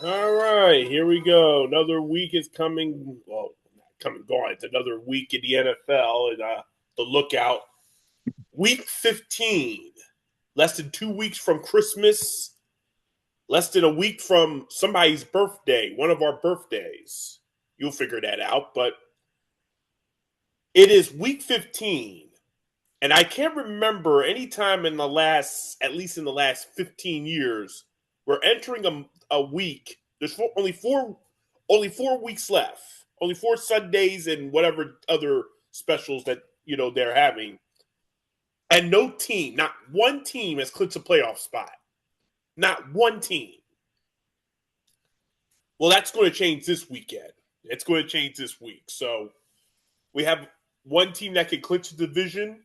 All right, here we go. Another week is coming. Well, not coming gone. It's another week in the NFL, and the lookout. Week 15, less than 2 weeks from Christmas, less than a week from somebody's birthday, one of our birthdays. You'll figure that out, but it is week 15, and I can't remember any time in the last, at least in the last 15 years, we're entering a week. There's only 4 weeks left. Only 4 Sundays and whatever other specials that they're having. And no team, not one team has clinched a playoff spot. Not one team. Well, that's going to change this weekend. It's going to change this week. So we have one team that can clinch the division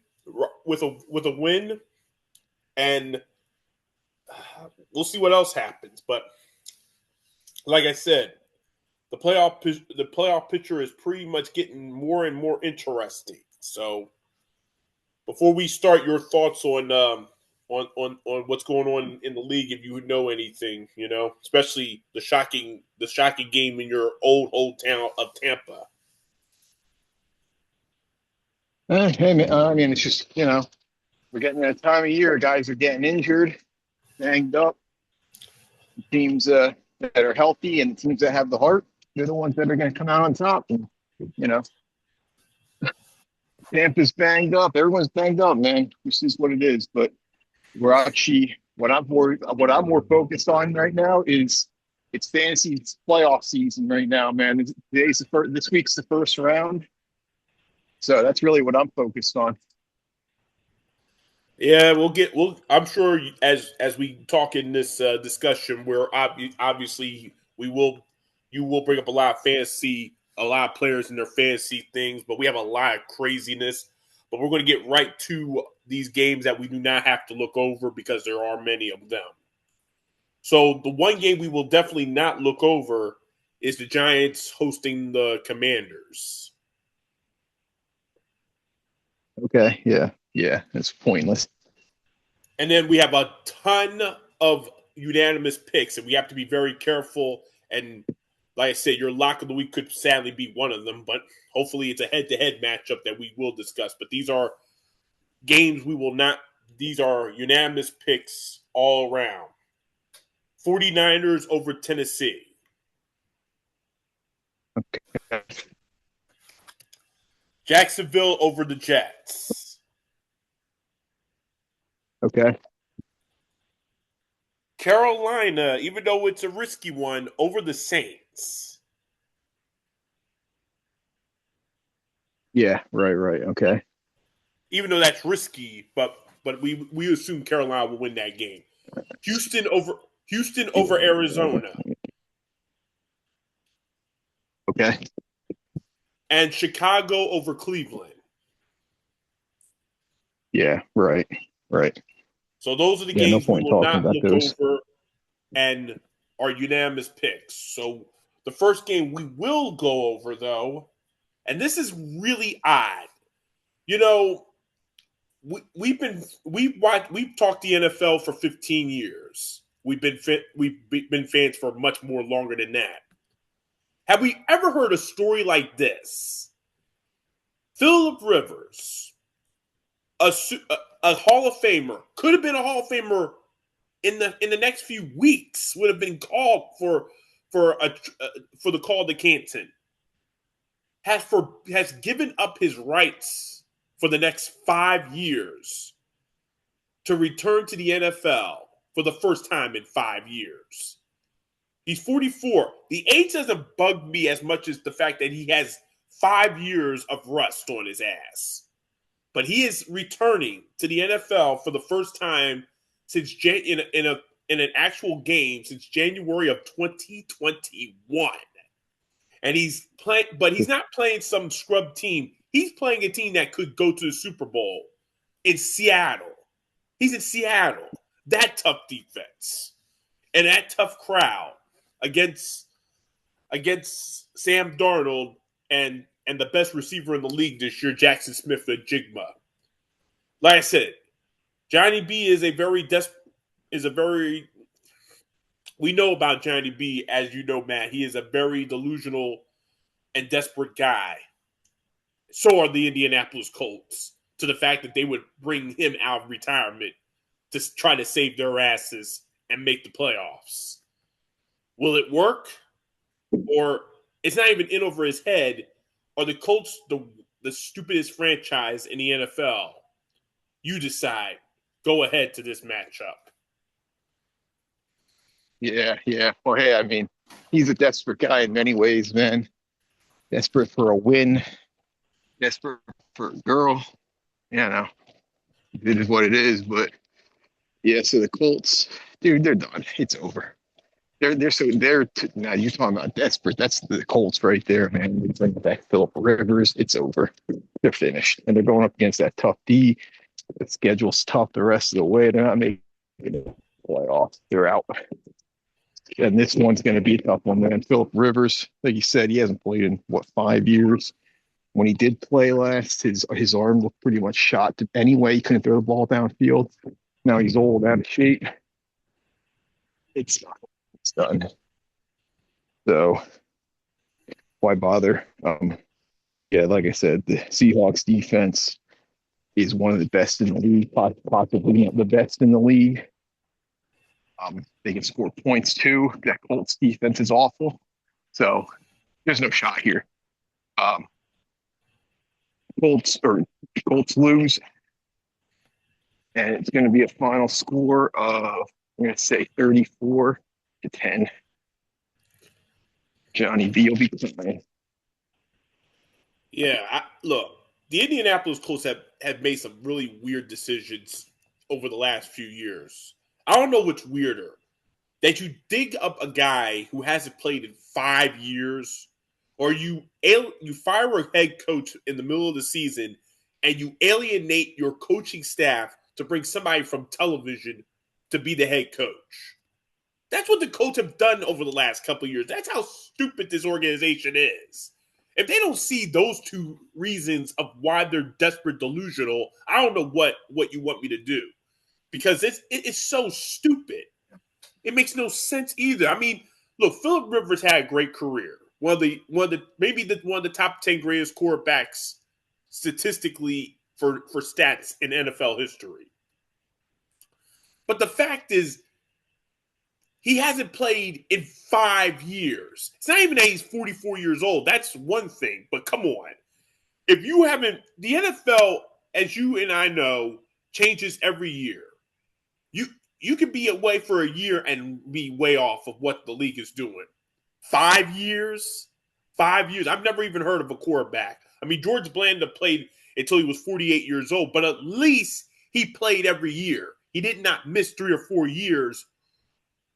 with a win, and we'll see what else happens. But like I said, the playoff picture is pretty much getting more and more interesting. So before we start, your thoughts on what's going on in the league, if you know anything, especially the shocking game in your old hometown of Tampa. Hey, man, I mean, it's just, we're getting that time of year. Guys are getting injured, banged up. Teams that are healthy and the teams that have the heart, they're the ones that are going to come out on top. And, you know, Tampa's banged up. Everyone's banged up, man. This is what it is. But we're actually, what I'm more focused on right now is it's fantasy playoff season right now, man. This week's the first round. So that's really what I'm focused on. Yeah, I'm sure as we talk in this discussion, where obviously you will bring up a lot of players and their fantasy things, but we have a lot of craziness. But we're going to get right to these games that we do not have to look over because there are many of them. So the one game we will definitely not look over is the Giants hosting the Commanders. Okay. Yeah. Yeah. It's pointless. And then we have a ton of unanimous picks, and we have to be very careful. And like I said, your lock of the week could sadly be one of them, but hopefully it's a head to head matchup that we will discuss. But these are games we will not, these are unanimous picks all around. 49ers over Tennessee, Jacksonville over the Jets, Okay. Carolina, even though it's a risky one, over the Saints. Yeah. Right. Right. Okay. Even though that's risky, but we assume Carolina will win that game. Houston over Houston over Yeah. Arizona, Okay. and Chicago over Cleveland. Yeah. Right. Right. So those are the Yeah. No games we point will talking not about look those. over and are unanimous picks. So the first game we will go over though, and this is really odd. You know, we've talked the NFL for 15 years. We've been fans for much more longer than that. Have we ever heard a story like this? Philip Rivers, a Hall of Famer, could have been a Hall of Famer in the next few weeks. Would have been called for a for the call to Canton. Has given up his rights for the next 5 years to return to the NFL for the first time in 5 years. He's 44. The age doesn't bug me as much as the fact that he has 5 years of rust on his ass. But he is returning to the NFL for the first time since in an actual game since January of 2021. And he's playing, but he's not playing some scrub team. He's playing a team that could go to the Super Bowl in Seattle. He's in Seattle. That tough defense and that tough crowd against Sam Darnold and the best receiver in the league this year, Jackson Smith and Jigma. Like I said, Johnny B is a very we know about Johnny B, as you know, Matt. He is a very delusional and desperate guy. So are the Indianapolis Colts, to the fact that they would bring him out of retirement to try to save their asses and make the playoffs. Will it work? Or it's not even in over his head? Are the Colts the stupidest franchise in the NFL? You decide. Go ahead to this matchup. Yeah, yeah. Well, hey, I mean, he's a desperate guy in many ways, man. Desperate for a win, desperate for a girl. You know, it is what it is. But yeah, so the Colts, dude, they're done. It's over. Now you're talking about desperate. That's the Colts right there, man. They bring back Philip Rivers. It's over. They're finished, and they're going up against that tough D. The schedule's tough the rest of the way. They're not making the playoffs. They're out. And this one's going to be a tough one, man. Philip Rivers, like you said, he hasn't played in what 5 years. When he did play last, his arm looked pretty much shot anyway. He couldn't throw the ball downfield. Now he's old, out of shape. It's it's done. So why bother? Yeah, like I said, the Seahawks defense is one of the best in the league, possibly the best in the league. They can score points too. That Colts defense is awful. So there's no shot here. Um, Colts lose, and it's going to be a final score of I'm going to say 34-10. Johnny B will be playing. Yeah, look, the Indianapolis Colts have made some really weird decisions over the last few years. I don't know what's weirder, that you dig up a guy who hasn't played in 5 years, or you fire a head coach in the middle of the season and you alienate your coaching staff to bring somebody from television to be the head coach. That's what the Colts have done over the last couple of years. That's how stupid this organization is. If they don't see those two reasons of why they're desperate delusional, I don't know what you want me to do, because it's so stupid. It makes no sense either. I mean, look, Philip Rivers had a great career. One of the top 10 greatest quarterbacks statistically for stats in NFL history. But the fact is, he hasn't played in 5 years. It's not even that he's 44 years old. That's one thing. But come on. If you haven't, the NFL, as you and I know, changes every year. You can be away for a year and be way off of what the league is doing. 5 years? 5 years. I've never even heard of a quarterback. I mean, George Blanda played until he was 48 years old, but at least he played every year. He did not miss 3 or 4 years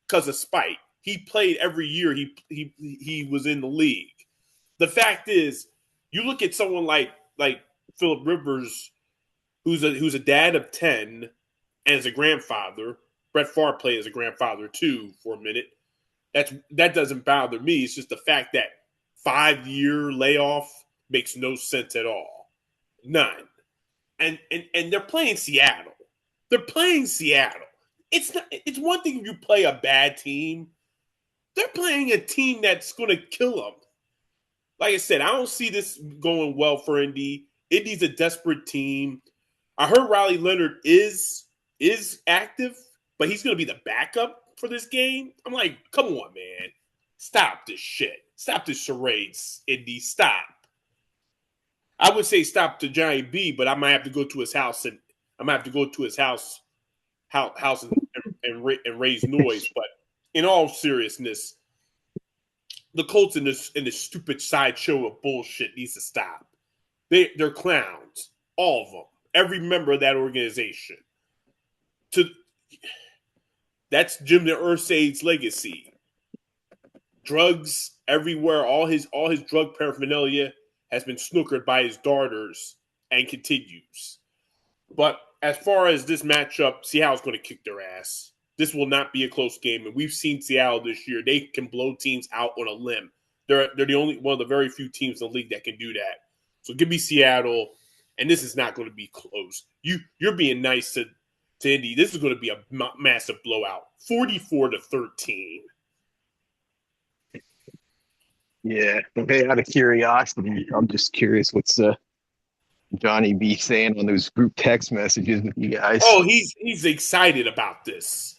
because of spite. He played every year he was in the league. The fact is, you look at someone like Philip Rivers, who's a dad of 10 and is a grandfather. Brett Favre played as a grandfather too for a minute. That doesn't bother me. It's just the fact that 5-year layoff makes no sense at all. None. And they're playing Seattle. They're playing Seattle. It's one thing if you play a bad team. They're playing a team that's going to kill them. Like I said, I don't see this going well for Indy. Indy's a desperate team. I heard Riley Leonard is active, but he's going to be the backup for this game. I'm like, come on, man. Stop this shit. Stop this charades, Indy. Stop. I would say stop to Johnny B, but I might have to go to his house and and raise noise. But in all seriousness, the Colts in this stupid sideshow of bullshit needs to stop. They're clowns, all of them, every member of that organization. That's Jim Irsay's legacy. Drugs everywhere. All his drug paraphernalia has been snookered by his daughters and continues. But as far as this matchup, Seattle's going to kick their ass. This will not be a close game, and we've seen Seattle this year. They can blow teams out on a limb. They're the only one of the very few teams in the league that can do that. So give me Seattle, and this is not going to be close. You're being nice to to Indy. This is going to be a massive blowout, 44-13. Yeah. Hey, out of curiosity, I'm just curious what's Johnny B saying on those group text messages with you guys. Oh, he's excited about this.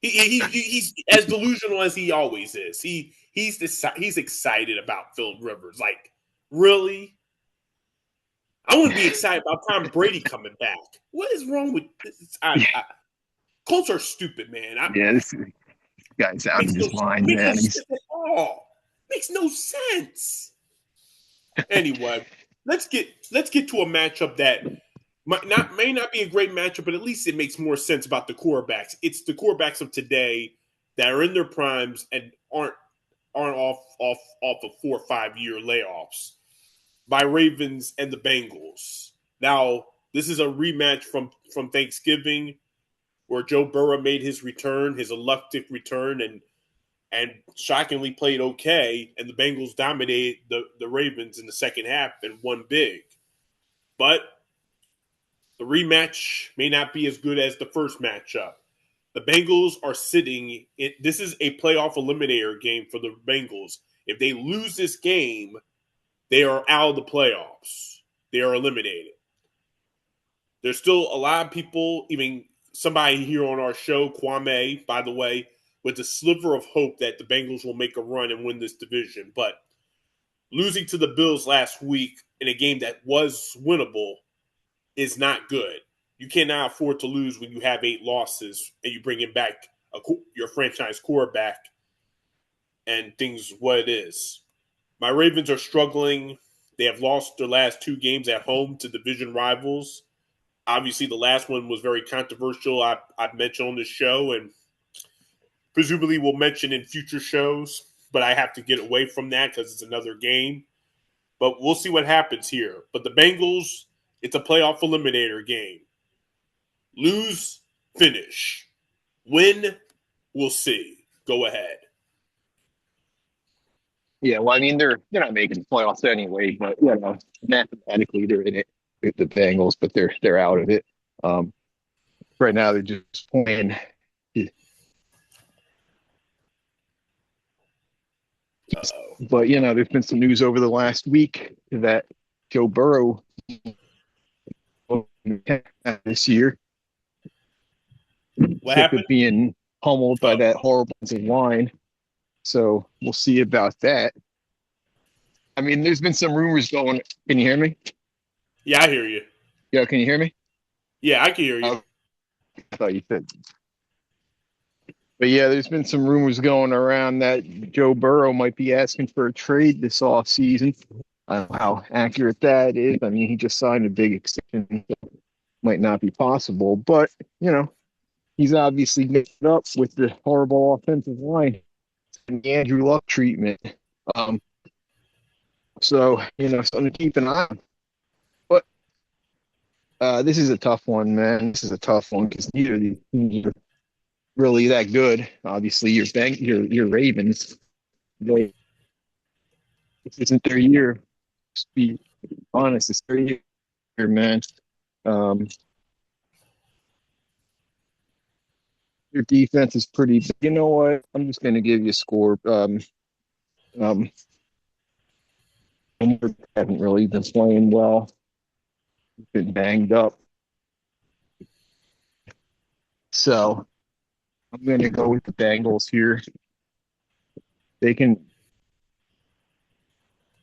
He's as delusional as he always is. He's excited about Phil Rivers. Like, really? I want to be excited about Tom Brady coming back. What is wrong with this? Colts are stupid, man. Yeah, this guy's out of his mind, Makes no man. sense at all. Makes no sense. Anyway, let's get to a matchup that may not be a great matchup, but at least it makes more sense about the quarterbacks. It's the quarterbacks of today that are in their primes and aren't off of 4 or 5 year layoffs by Ravens and the Bengals. Now, this is a rematch from Thanksgiving where Joe Burrow made his return, his electric return, and shockingly played okay, and the Bengals dominated the Ravens in the second half and won big. But the rematch may not be as good as the first matchup. The Bengals are sitting this is a playoff eliminator game for the Bengals. If they lose this game, they are out of the playoffs. They are eliminated. There's still a lot of people, even somebody here on our show, Kwame, by the way, with a sliver of hope that the Bengals will make a run and win this division. But losing to the Bills last week in a game that was winnable is not good. You cannot afford to lose when you have 8 losses and you bring in back your franchise quarterback and things what it is. My Ravens are struggling. They have lost their last 2 games at home to division rivals. Obviously, the last one was very controversial. I've mentioned on this show and presumably we'll mention in future shows, but I have to get away from that because it's another game. But we'll see what happens here. But the Bengals, it's a playoff eliminator game. Lose, finish. Win, we'll see. Go ahead. Yeah, well, I mean, they're not making the playoffs anyway, but mathematically they're in it with the Bengals, but they're out of it. Um, right now they're just playing. Uh-oh. But there's been some news over the last week that Joe Burrow this year, What sick of happened? being pummeled by Oh, that horrible offensive line. So we'll see about that. I mean, there's been some rumors going. Can you hear me? yeah, I hear you. Yeah, can you hear me? Yeah, I can hear you. I thought you said. But yeah, there's been some rumors going around that Joe Burrow might be asking for a trade this offseason. I don't know how accurate that is. I mean, he just signed a big extension, so might not be possible. But, he's obviously mixed up with the horrible offensive line and the Andrew Luck treatment. Um, so, something to keep an eye on. But this is a tough one, man. This is a tough one because neither of these teams are really that good. Obviously, your Ravens, they, this isn't their year. To be honest, it's their year, man. Um, your defense is pretty. You know what? I'm just going to give you a score. Um, haven't really been playing well. Been banged up, so I'm going to go with the Bengals here. They can.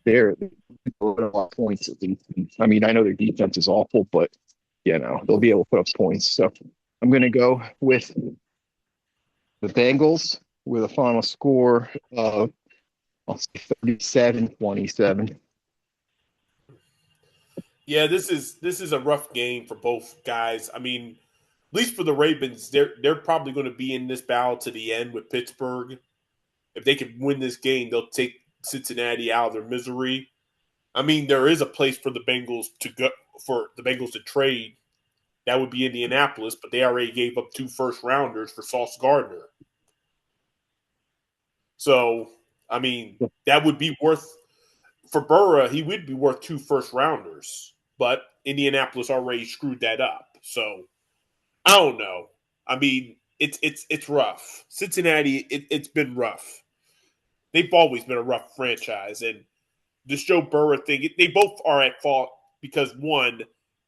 They're a lot of points at least. I mean, I know their defense is awful, but they'll be able to put up points. So I'm going to go with the Bengals with a final score of, I'll say, 37-27. Yeah, this is a rough game for both guys. I mean, at least for the Ravens, they're probably going to be in this battle to the end with Pittsburgh. If they can win this game, they'll take Cincinnati out of their misery. I mean, there is a place for the Bengals to trade. That would be Indianapolis, but they already gave up 2 first rounders for Sauce Gardner. So, I mean, that would be worth for Burrow. He would be worth 2 first rounders, but Indianapolis already screwed that up. So, I don't know. I mean, it's rough. Cincinnati, it's been rough. They've always been a rough franchise, and this Joe Burrow thing, they both are at fault because one,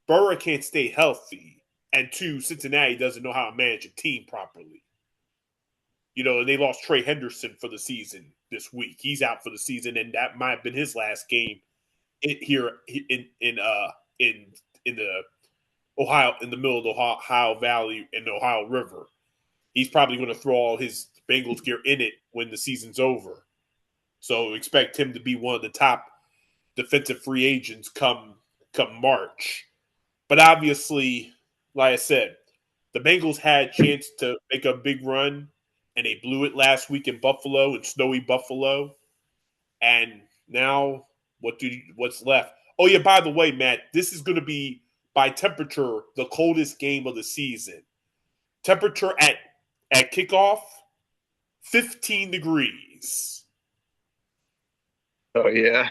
Burrow can't stay healthy, and two, Cincinnati doesn't know how to manage a team properly. And they lost Trey Henderson for the season this week. He's out for the season, and that might have been his last game here in in the Ohio, in the middle of the Ohio Valley and the Ohio River. He's probably going to throw all his Bengals gear in it when the season's over. So expect him to be one of the top defensive free agents come March. But obviously, like I said, the Bengals had a chance to make a big run, and they blew it last week in Buffalo, in snowy Buffalo. And now, what's left? Oh yeah, by the way, Matt, this is going to be by temperature the coldest game of the season. Temperature at kickoff, 15 degrees. Oh yeah.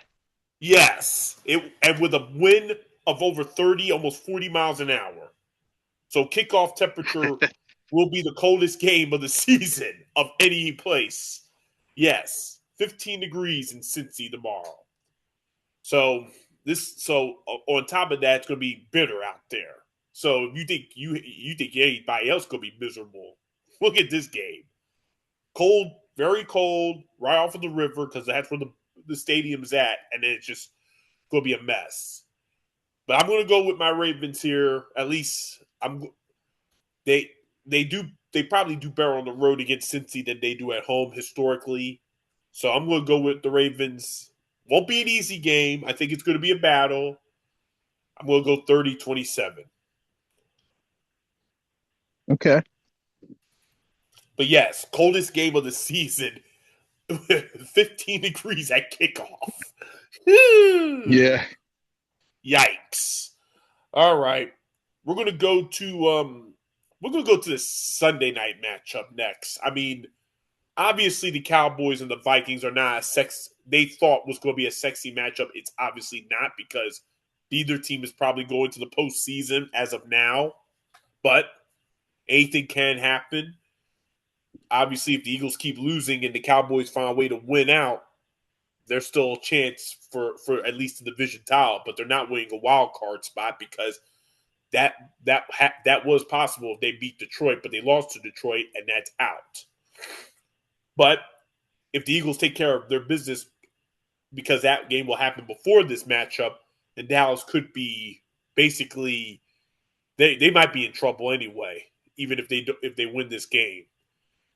Yes, and with a wind of over 30, almost 40 miles an hour. So kickoff temperature will be the coldest game of the season of any place. Yes, 15 degrees in Cincy tomorrow. So on top of that, it's going to be bitter out there. So if you think anybody else going to be miserable, look at this game. Cold, very cold, right off of the river because that's where the stadium's at, and then it's just going to be a mess. But I'm going to go with my Ravens here. At least they probably do better on the road against Cincy than they do at home historically. So I'm going to go with the Ravens. Won't be an easy game. I think it's going to be a battle. I'm going to go 30-27. Okay. But yes, coldest game of the season. 15 degrees at kickoff. Yeah. Yikes. All right. We're gonna go to the Sunday night matchup next. I mean, obviously the Cowboys and the Vikings are not they thought was gonna be a sexy matchup. It's obviously not because neither team is probably going to the postseason as of now. But anything can happen. Obviously, if the Eagles keep losing and the Cowboys find a way to win out, there's still a chance for at least the division title, but they're not winning a wild card spot because that was possible if they beat Detroit, but they lost to Detroit, and that's out. But if the Eagles take care of their business, because that game will happen before this matchup, then Dallas could be basically they might be in trouble anyway, even if they win this game.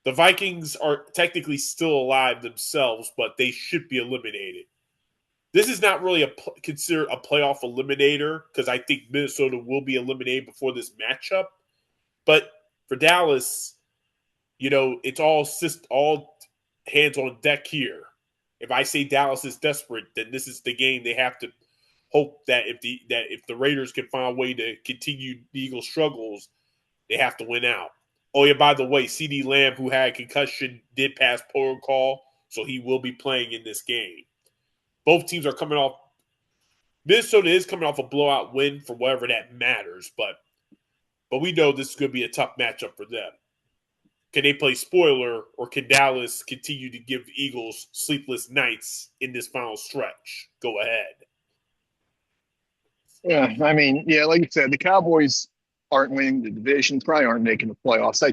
The Vikings are technically still alive themselves, but they should be eliminated. This is not really considered a playoff eliminator because I think Minnesota will be eliminated before this matchup. But for Dallas, it's all hands on deck here. If I say Dallas is desperate, then this is the game they have to hope that if the Raiders can find a way to continue the Eagles' struggles, they have to win out. Oh yeah, by the way, CD Lamb, who had a concussion, did pass protocol, so he will be playing in this game. Both teams are coming off. Minnesota is coming off a blowout win for whatever that matters, but we know this is going to be a tough matchup for them. Can they play spoiler, or can Dallas continue to give the Eagles sleepless nights in this final stretch? Go ahead. Yeah. I mean, yeah, like you said, the Cowboys aren't winning the division, probably aren't making the playoffs.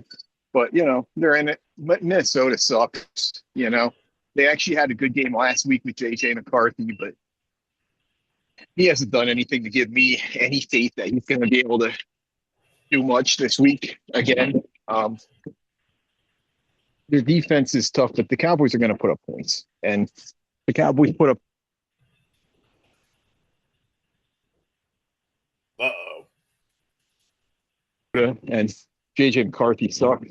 But they're in it. But Minnesota sucks. They actually had a good game last week with JJ McCarthy, but he hasn't done anything to give me any faith that he's going to be able to do much this week again. Their defense is tough, but the Cowboys are going to put up points, and the Cowboys put up. Uh-oh. And JJ McCarthy sucks.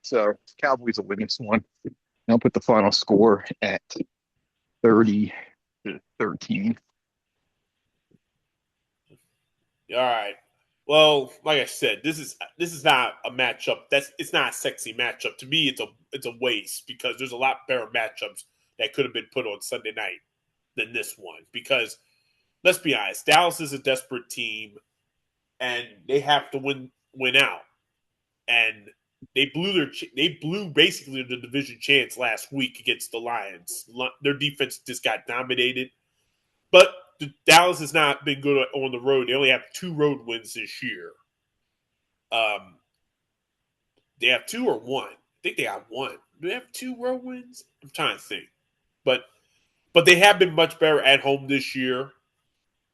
So Cowboys will win this one. I'll put the final score at 30-13. All right. Well, like I said, this is not a matchup. It's not a sexy matchup. To me, it's a waste because there's a lot better matchups that could have been put on Sunday night than this one. Because let's be honest, Dallas is a desperate team, and they have to win out. and they blew basically the division chance last week against the Lions. Their defense just got dominated, but Dallas has not been good on the road. They only have 2 road wins this year. They have 2 or 1. I think they have 1. Do they have 2 road wins? I'm trying to think, but they have been much better at home this year.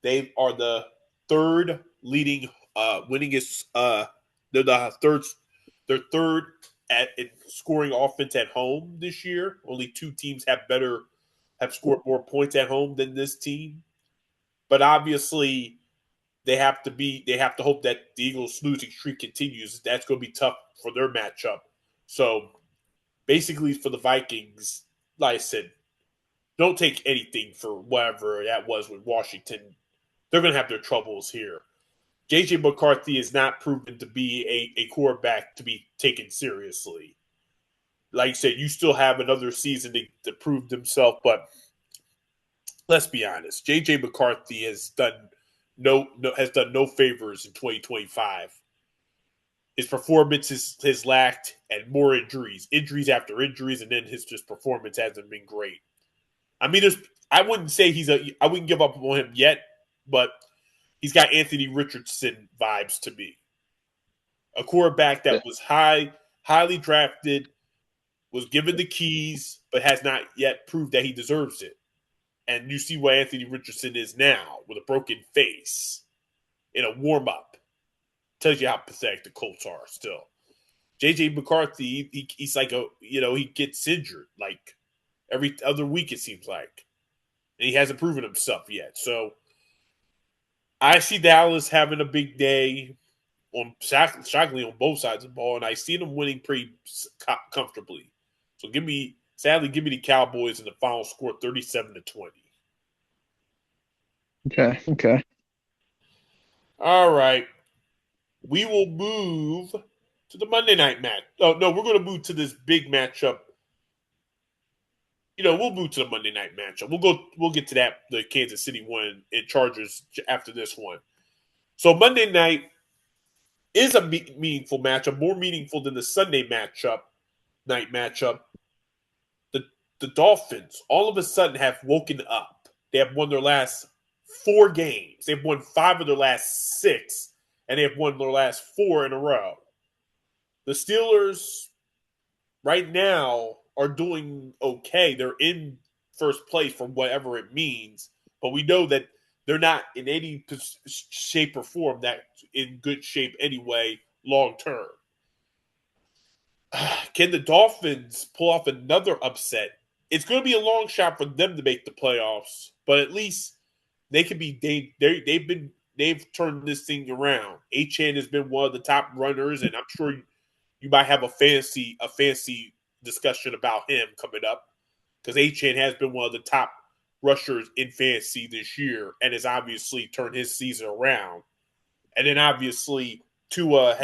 They are the third leading winningest. They're the third. They're third at in scoring offense at home this year. Only 2 teams have scored more points at home than this team. But obviously, they have to hope that the Eagles' losing streak continues. That's going to be tough for their matchup. So basically, for the Vikings, like I said, don't take anything for whatever that was with Washington. They're going to have their troubles here. J.J. McCarthy is not proven to be a quarterback to be taken seriously. Like I said, you still have another season to prove himself, but let's be honest. J.J. McCarthy has done no favors in 2025. His performance has lacked, and more injuries after injuries, and then his just performance hasn't been great. I mean, I wouldn't say I wouldn't give up on him yet, but he's got Anthony Richardson vibes to me. A quarterback that was highly drafted, was given the keys, but has not yet proved that he deserves it. And you see where Anthony Richardson is now with a broken face in a warm up. Tells you how pathetic the Colts are still. J.J. McCarthy, he's like he gets injured like every other week, it seems like. And he hasn't proven himself yet. So I see Dallas having a big day shockingly on both sides of the ball, and I see them winning pretty comfortably. So give me the Cowboys in the final score 37-20. Okay. All right. We will move to the Monday night match. Oh, no, we're going to move to this big matchup. We'll move to the Monday night matchup. We'll get to that, the Kansas City one and Chargers after this one. So Monday night is a meaningful matchup, more meaningful than the Sunday night matchup. The Dolphins all of a sudden have woken up. They have won their last 4 games. They've won 5 of their last 6, and they have won their last 4 in a row. The Steelers right now are doing okay. They're in first place for whatever it means, but we know that they're not in any shape or form that in good shape anyway long term. Can the Dolphins pull off another upset? It's going to be a long shot for them to make the playoffs, but at least they can be. They've turned this thing around. Achane has been one of the top runners, and I'm sure you might have a fancy discussion about him coming up because Achane has been one of the top rushers in fantasy this year and has obviously turned his season around. And then obviously Tua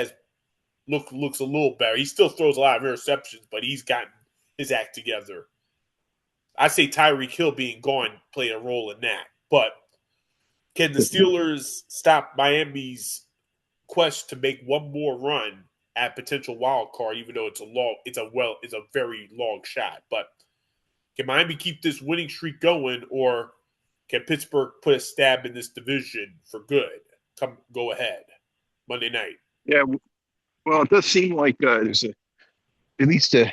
looks a little better. He still throws a lot of interceptions, but he's gotten his act together. I say Tyreek Hill being gone played a role in that. But can the Steelers stop Miami's quest to make one more run at potential wild card, even though it's a very long shot? But can Miami keep this winning streak going, or can Pittsburgh put a stab in this division for good? Go ahead. Monday night. Yeah, well, it does seem like there's at least a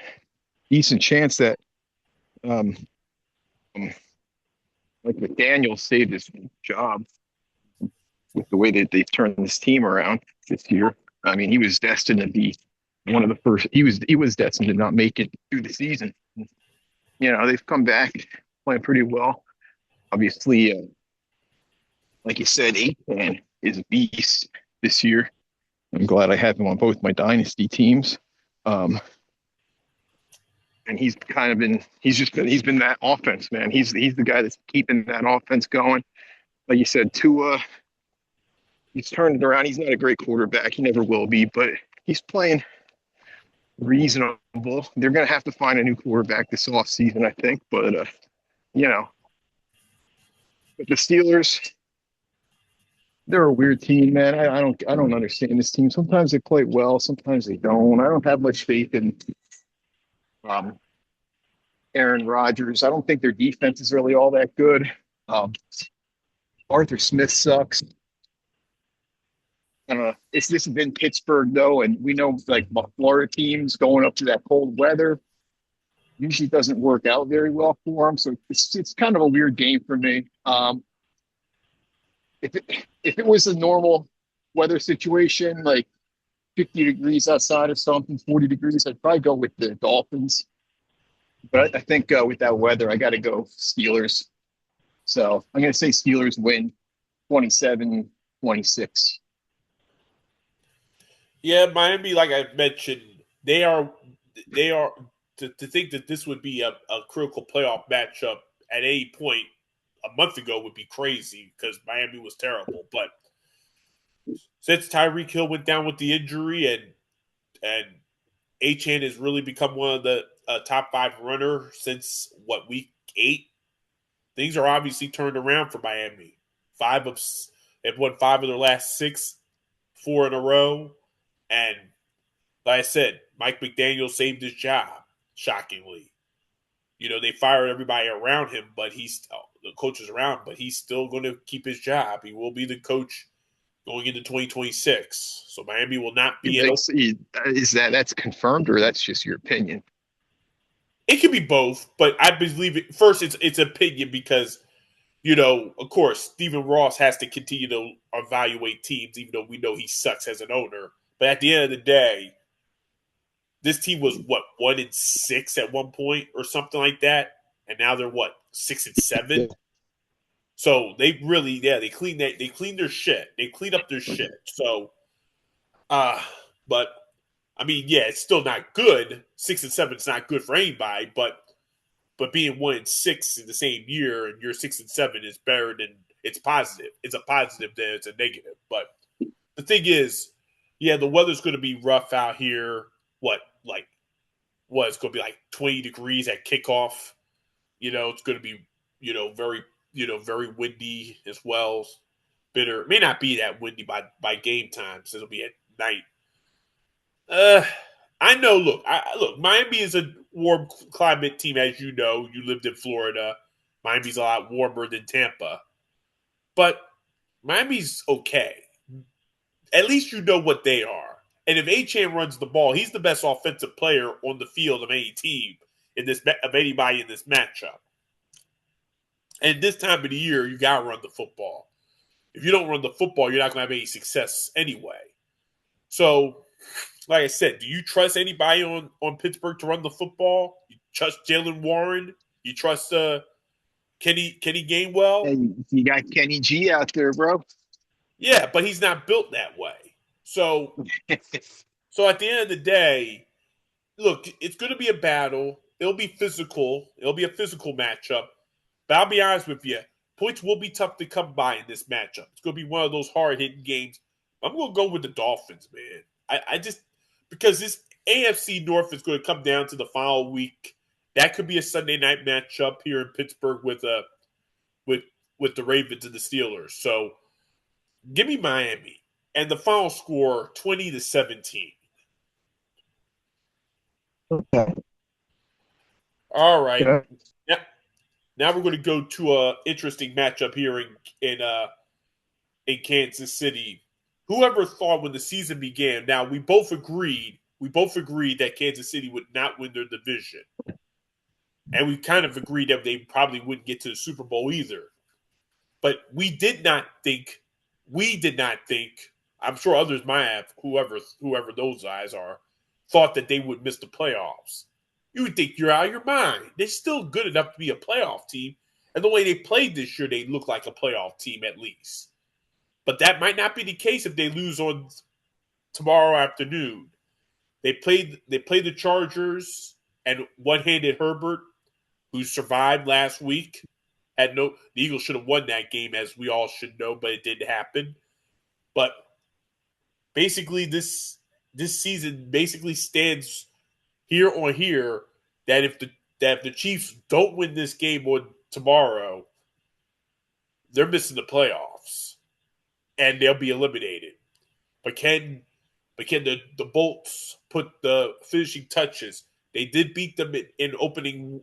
decent chance that um, like McDaniel saved his job with the way that they've turned this team around this year. I mean, he was destined to be one of the first. He was destined to not make it through the season. They've come back playing pretty well. Obviously, like you said, Aikman is a beast this year. I'm glad I have him on both my dynasty teams. And he's been that offense, man. He's the guy that's keeping that offense going. Like you said, Tua, he's turned it around. He's not a great quarterback. He never will be, but he's playing reasonable. They're going to have to find a new quarterback this offseason, I think. But, but the Steelers, they're a weird team, man. I don't understand this team. Sometimes they play well, sometimes they don't. I don't have much faith in um, Aaron Rodgers. I don't think their defense is really all that good. Um, Arthur Smith sucks. I don't know. This has been Pittsburgh though, and we know like Florida teams going up to that cold weather usually doesn't work out very well for them. So it's kind of a weird game for me. If it was a normal weather situation, like 50 degrees outside or something, 40 degrees, I'd probably go with the Dolphins. But I think with that weather, I got to go Steelers. So I'm going to say Steelers win 27-26. Yeah, Miami, like I mentioned, they are to think that this would be a critical playoff matchup at any point a month ago would be crazy because Miami was terrible. But since Tyreek Hill went down with the injury and Achan has really become one of the top five runner since week 8, things are obviously turned around for Miami. They've won 5 of their last 6, 4 in a row, and like I said, Mike McDaniel saved his job. Shockingly, they fired everybody around him, but the coaches around, but he's still going to keep his job. He will be the coach going into 2026. So Miami will not You be think is that's confirmed or that's just your opinion? It can be both, but I believe it. First, it's opinion because of course, Stephen Ross has to continue to evaluate teams, even though we know he sucks as an owner. But at the end of the day, this team was 1-6 at one point or something like that, and now they're 6-7. Yeah. So they really, they cleaned their shit. They cleaned up their shit. So, uh, but I mean, yeah, it's still not good. 6-7 is not good for anybody, but being 1-6 in the same year and you're 6-7 is better than it's positive. It's a positive than it's a negative. But the thing is, yeah, the weather's going to be rough out here. It's going to be like 20 degrees at kickoff. It's going to be very very windy as well. Bitter. It may not be that windy by game time, so it'll be at night. Uh, I know. Look. Miami is a warm climate team, as you know. You lived in Florida. Miami's a lot warmer than Tampa, but Miami's okay. At least you know what they are. And if Achan runs the ball, he's the best offensive player on the field of any team of anybody in this matchup. And this time of the year, you gotta run the football. If you don't run the football, you're not gonna have any success anyway. So like I said, do you trust anybody on Pittsburgh to run the football? You trust Jalen Warren? You trust Kenny Gainwell? And you got Kenny G out there, bro. Yeah, but he's not built that way. So so at the end of the day, look, it's going to be a battle. It'll be physical. It'll be a physical matchup. But I'll be honest with you, points will be tough to come by in this matchup. It's going to be one of those hard hitting games. I'm going to go with the Dolphins, man. I just because this AFC North is going to come down to the final week. That could be a Sunday night matchup here in Pittsburgh with with the Ravens and the Steelers. So give me Miami and the final score 20-17. Okay. All right. Yeah. Now, now we're going to go to a interesting matchup here in Kansas City. Whoever thought when the season began? Now we both agreed. We both agreed that Kansas City would not win their division, and we kind of agreed that they probably wouldn't get to the Super Bowl either. But we did not think. We did not think. I'm sure others might have. Whoever those guys are, thought that they would miss the playoffs. You would think you're out of your mind. They're still good enough to be a playoff team, and the way they played this year, they look like a playoff team at least. But that might not be the case if they lose on tomorrow afternoon. They played the Chargers and one-handed Herbert, who survived last week. The Eagles should have won that game, as we all should know, but it didn't happen. But basically, this season basically stands here on here that if the Chiefs don't win this game on tomorrow, they're missing the playoffs. and they'll be eliminated. But can the Bolts put the finishing touches? They did beat them in opening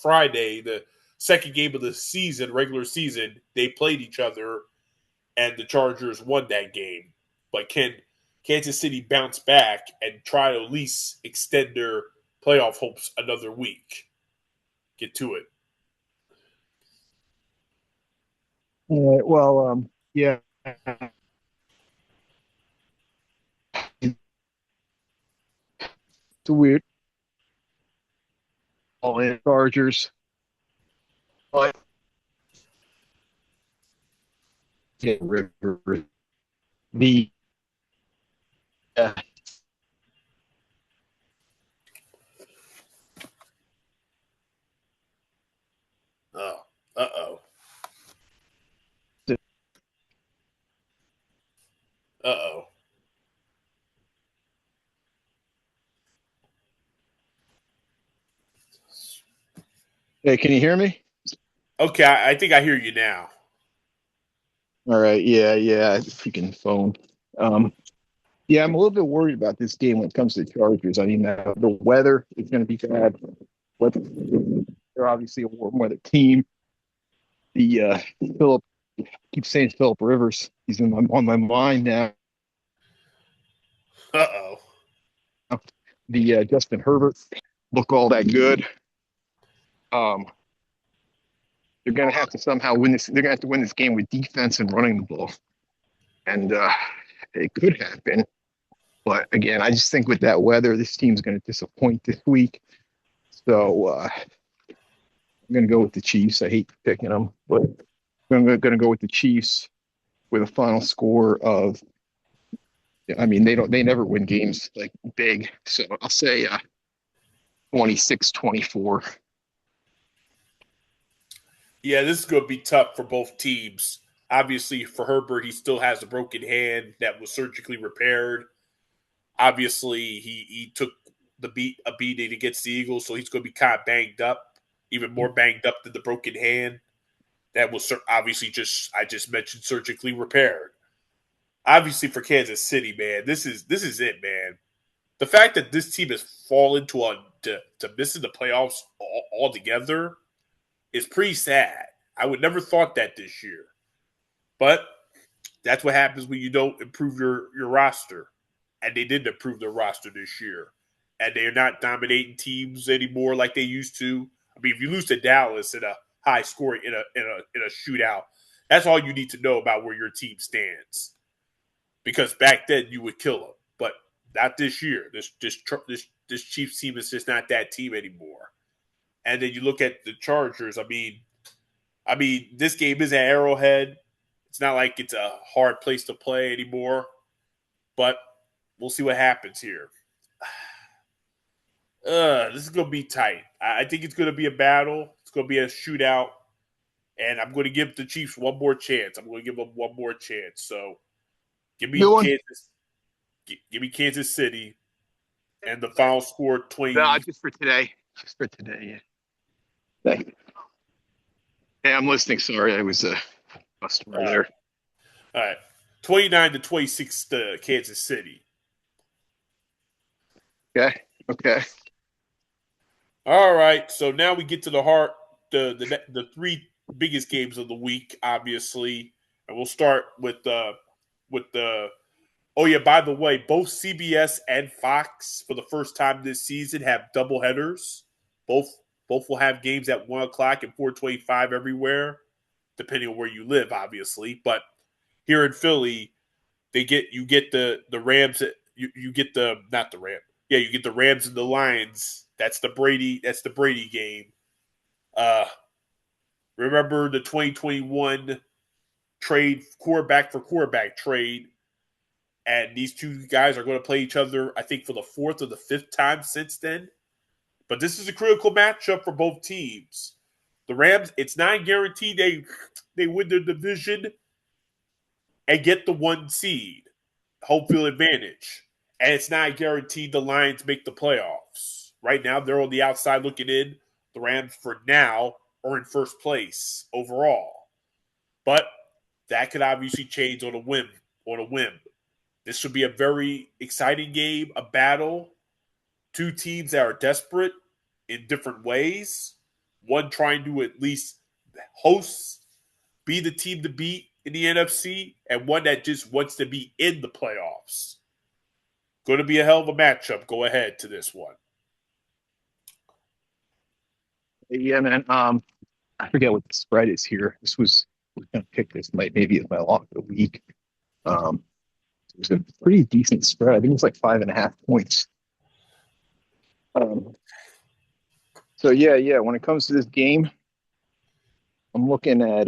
Friday, the second game of the season, regular season. They played each other, and the Chargers won that game. But can Kansas City bounce back and try to at least extend their playoff hopes another week? Get to it. All right, well, yeah, it's a weird all in Chargers, but yeah, River the uh, Oh, uh-oh. Uh-oh. Hey, can you hear me? Okay, I think I hear you now. All right, yeah, freaking phone. Um, yeah, I'm a little bit worried about this game when it comes to Chargers. I mean, the weather is going to be bad. But they're obviously a warm weather team. The Philip keep saying Philip Rivers. He's on my mind now. Uh-oh. The Justin Herbert look all that good. Um, they're gonna have to somehow win this. They're gonna have to win this game with defense and running the ball, and it could happen. But again, I just think with that weather, this team's gonna disappoint this week. So I'm gonna go with the Chiefs. I hate picking them, but I'm gonna go with the Chiefs with a final score of. I mean, they never win games like big, so I'll say 26-24. Yeah, this is going to be tough for both teams. Obviously, for Herbert, he still has a broken hand that was surgically repaired. Obviously, he took a beating against the Eagles, so he's going to be kind of banged up, even more banged up than the broken hand that was obviously I just mentioned surgically repaired. Obviously, for Kansas City, man, this is it, man. The fact that this team has fallen to missing the playoffs altogether is pretty sad. I would never thought that this year, but that's what happens when you don't improve your roster, and they didn't improve their roster this year, and they're not dominating teams anymore like they used to. I mean, if you lose to Dallas in a high score in a shootout, that's all you need to know about where your team stands. Because back then you would kill them, but not this year. This Chiefs team is just not that team anymore. And then you look at the Chargers. I mean, this game is at Arrowhead. It's not like it's a hard place to play anymore, but we'll see what happens here. This is going to be tight. I think it's going to be a battle. It's going to be a shootout, and I'm going to give the Chiefs one more chance. I'm going to give them one more chance. So give me Good one. Kansas City, and the final score No, 20. just for today. Just for today. Yeah. Hey, I'm listening. Sorry, I was a customer there. All right, 29-26 to Kansas City. Okay. Okay. All right, so now we get to the heart, the three biggest games of the week, obviously, and we'll start with the. Oh yeah, by the way, both CBS and Fox for the first time this season have double headers. Both both will have games at 1 o'clock and 4:25 everywhere, depending on where you live, obviously. But here in Philly, you get the Rams. You get the not the Ram. Yeah, you get the Rams and the Lions. That's the Brady game. Uh, remember the 2021 trade quarterback for quarterback trade, and these two guys are going to play each other. I think for the fourth or the fifth time since then. But this is a critical matchup for both teams. The Rams, it's not guaranteed they win their division and get the 1 seed, home field advantage. And it's not guaranteed the Lions make the playoffs. Right now, they're on the outside looking in. The Rams, for now, are in first place overall. But that could obviously change on a whim. On a whim, this should be a very exciting game, a battle. Two teams that are desperate in different ways. One trying to at least host, be the team to beat in the NFC, and one that just wants to be in the playoffs. Going to be a hell of a matchup. Go ahead to this one. Yeah, man. I forget what the spread is here. We're gonna pick this maybe as my lock of the week. Um, it was a pretty decent spread. I think it was like 5.5 points. Um, so yeah. When it comes to this game, I'm looking at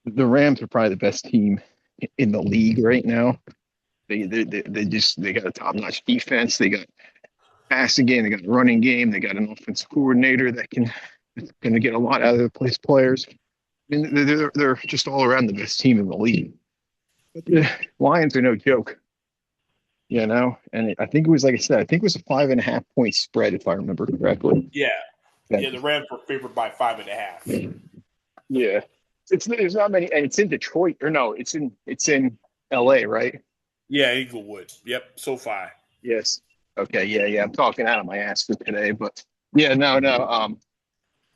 the Rams are probably the best team in the league right now. They got a top notch defense. They got passing game. They got a running game. They got an offensive coordinator that's going to get a lot out of the players. I mean, they're just all around the best team in the league. But the Lions are no joke, And I think it was, like I said, I think it was a 5.5 point spread if I remember correctly. Yeah. Okay. Yeah, the Rams were favored by 5.5. Yeah, there's not many, and it's in Detroit or no, it's in L.A., right? Yeah, Inglewood. Yep, SoFi. Yes. Okay. Yeah. I'm talking out of my ass for today, but yeah, no.